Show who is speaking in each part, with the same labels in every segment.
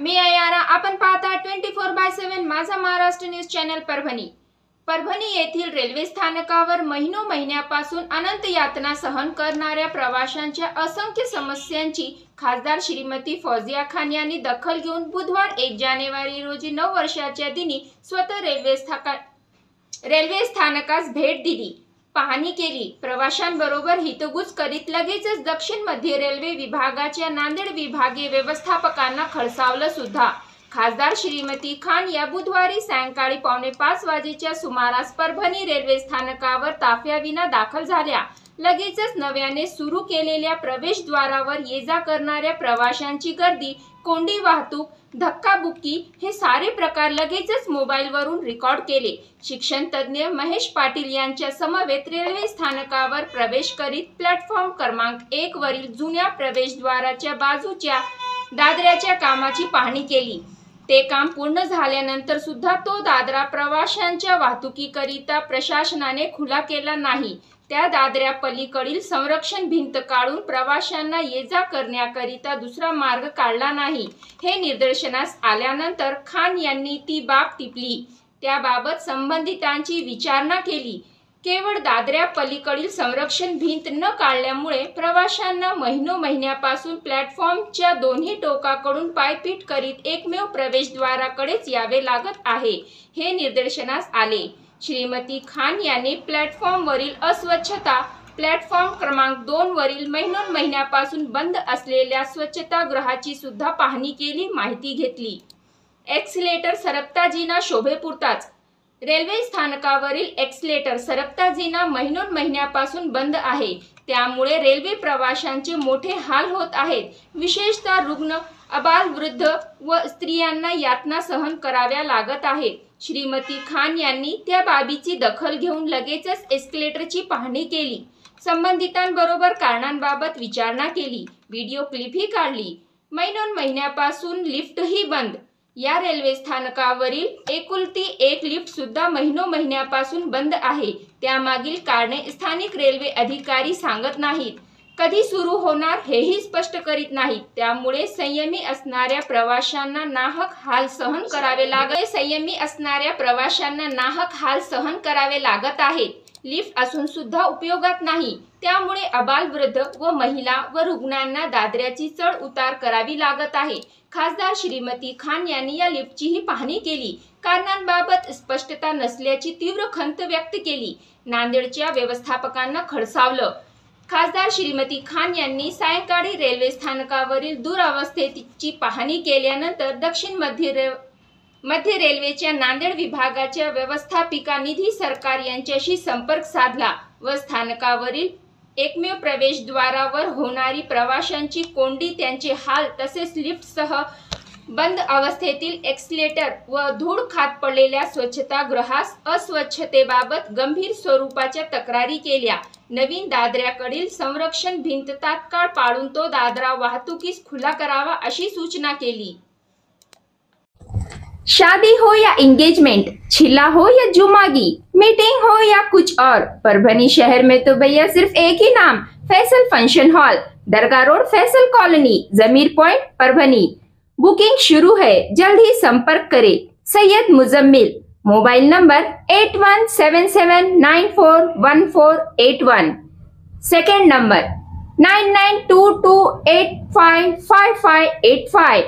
Speaker 1: मी अयारा. आपण पाहता 24/7 माझा महाराष्ट्र न्यूज चॅनल परभणी. परभणी येथील रेल्वे स्थानकावर महिन्यापासून अनंत यातना सहन करणाऱ्या प्रवाशांच्या असंख्य समस्यांची खासदार श्रीमती फौजिया खान यांनी दखल घेऊन बुधवार 1 जानेवारी रोजी 9 वर्षाच्या दिनी स्वतः रेल्वे स्थानकास भेट दिली, पाहणी केली. प्रवाशांबरोबर हितगुज करीत लगेचच दक्षिण मध्य रेल्वे विभागाच्या नांदेड विभागीय व्यवस्थापकांना खडसावलं सुद्धा. खासदार श्रीमती खान या बुधवारी सायंकाळी 4:45 वाजेच्या सुमारास परभणी रेल्वे स्थानकावर ताफ्याविना दाखल झाल्या. लगेचच नव्याने सुरू केलेल्या प्रवेशद्वारावर ये-जा करणाऱ्या प्रवाशांची गर्दी, कोंडी वाहतूक, धक्काबुक्की हे सारे प्रकार लगेचच मोबाईलवरून रेकॉर्ड केले. शिक्षण तज्ञ महेश पाटील यांच्या समवेत रेल्वे स्थानकावर प्रवेश करीत प्लॅटफॉर्म क्रमांक 1 वरील जुन्या प्रवेशद्वाराच्या बाजूच्या दादऱ्याच्या कामाची पाहणी केली. ते काम पूर्ण झाल्यानंतर सुद्धा तो दादरा प्रवाशांच्या वाहतुकीकरिता प्रशासनाने खुला केला नाही. त्या दादऱ्या पलीकडील संरक्षण भिंत काढून प्रवाशांना ये-जा करण्याकरिता दुसरा मार्ग काढला नाही. हे निदर्शनास आल्यानंतर खान यांनी ती बाब टिपली. त्याबाबत संबंधितांची विचारणा केली. केवळ दादऱ्या पलीकडील संरक्षण भिंत न काढल्यामुळे प्रवाशांना महिन्यापासून प्लॅटफॉर्मच्या दोन्ही टोकाकडून पायपीट करीत एकमेव प्रवेशद्वाराकडेच यावे लागत आहे, हे निदर्शनास आले. श्रीमती खान यांनी प्लॅटफॉर्मवरील अस्वच्छता, प्लॅटफॉर्म क्रमांक 2 वरील महिन्यापासून बंद असलेल्या स्वच्छतागृहाची सुद्धा पाहणी केली, माहिती घेतली. एक्सिलेटर सरकता जिना शोभेपुरताच. रेल्वे स्थानकावरील एक्सिलेटर सरकता जिना महिन्यापासून बंद आहे. त्यामुळे रेल्वे प्रवाशांचे मोठे हाल होत आहेत. विशेषतः रुग्ण, अबालवृद्ध व स्त्रियांना यातना सहन कराव्या लागत आहेत. श्रीमती खान यांनी त्या बाबीची दखल घेऊन लगेचच एस्केलेटरची पाहणी केली. संबंधितांबरोबर कारणांबाबत विचारणा केली. व्हिडिओ क्लिपही काढली. महिन्यापासून लिफ्टही बंद. या रेल्वे स्थानकावरील एकुलती एक लिफ्ट सुद्धा महिन्यापासून बंद आहे. त्यामागील कारणे स्थानिक रेल्वे अधिकारी सांगत नाहीत. कधी सुरू होणार हेही स्पष्ट करीत नाहीत. त्यामुळे संयमी असणाऱ्या प्रवाशांना नाहक हाल सहन करावे लागत आहेत. लिफ्ट असून सुद्धा उपयोगात नाही. त्यामुळे अबालवृद्ध व महिला व रुग्णांना दादऱ्याची चढ उतार करावी लागत आहे. खासदार श्रीमती खान यांनी या लिफ्टचीही पाहणी केली. कारणांबाबत स्पष्टता नसल्याची तीव्र खंत व्यक्त केली. नांदेडच्या व्यवस्थापकांना खडसावलं. खासदार श्रीमती खान यांनी सायंकाळी रेल्वे स्थानकावरील दुरावस्थेची पाहणी केल्यानंतर दक्षिण मध्य रेल्वेच्या नांदेड विभागाच्या व्यवस्थापिका निधी सरकार यांच्याशी संपर्क साधला व स्थानकावरील एकमेव प्रवेशद्वारावर होणारी प्रवाशांची कोंडी, त्यांचे हाल तसेच लिफ्टसह बंद अवस्थेतील एक्सिलेटर व धूळ खात पडलेल्या स्वच्छतागृहास अस्वच्छतेबाबत गंभीर स्वरूपाच्या तक्रारी केल्या. नवीन दादऱ्याकडील संरक्षण भिंत तात्काळ पाडून तो दादरा वाहतुकीस खुला करावा अशी सूचना केली. शादी हो या एंगेजमेंट, छिला हो या जुमागी, मीटिंग हो या कुछ और, परभनी शहर में तो भैया सिर्फ एक ही नाम, फैसल फंक्शन हॉल, दरगाह रोड, फैसल कॉलोनी, जमीर पॉइंट, परभनी. बुकिंग शुरू है, जल्द ही संपर्क करें. Syed Muzammil. Mobile number 8177941481. Second number 9922855585.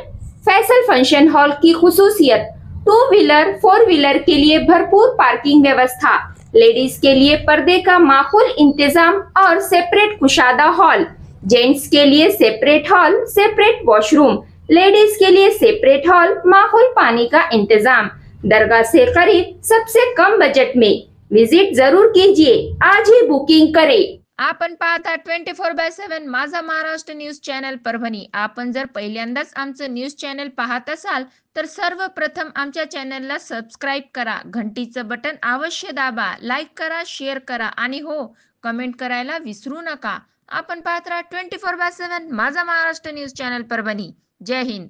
Speaker 1: Faisal function hall की खुसूसियत, 2 व्हीलर 4 व्हीलर के लिए भरपूर पार्किंग व्यवस्था, लेडीज के लिए पर्दे का माकूल इंतजाम और सेपरेट कुशादा हॉल, जेंट्स के लिए separate hall, separate washroom, ladies के लिए सेपरेट हॉल, माकूल पानी का इंतजाम, दरगाह से करीब, सबसे कम बजट में. विजिट जरूर कीजिए, आज ही बुकिंग करें.
Speaker 2: आपण पाहता 24/7 माझा महाराष्ट्र न्यूज चॅनल परभणी. आपण जर पहिल्यांदाच आमचं न्यूज चॅनल पाहत असाल तर सर्वप्रथम आमच्या चॅनलला सबस्क्राईब करा, घंटीचं बटन अवश्य दाबा, लाईक करा, शेअर करा आणि हो, कमेंट करायला विसरू नका. आपण पाहत राहा 24/7 माझा महाराष्ट्र न्यूज चॅनल परभणी. जय हिंद.